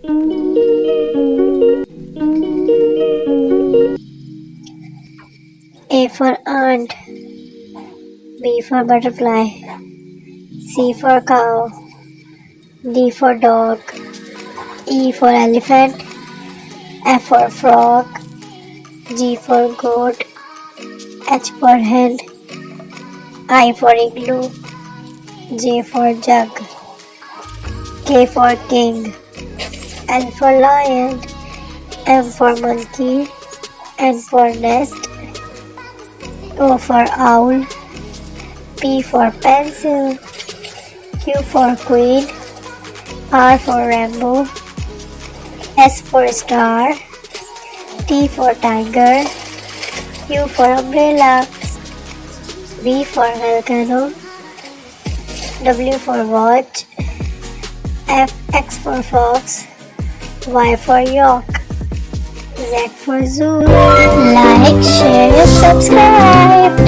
A for ant, B for butterfly, C for cow, D for dog, E for elephant, F for frog, G for goat, H for hen, I for igloo, J for jug, K for king, L for lion, M for monkey, N for nest, O for owl, P for pencil, Q for queen, R for rainbow, S for star, T for tiger, U for umbrella, V for volcano, W for watch, X for fox, Y for york, Z for zoo. Like, share, subscribe.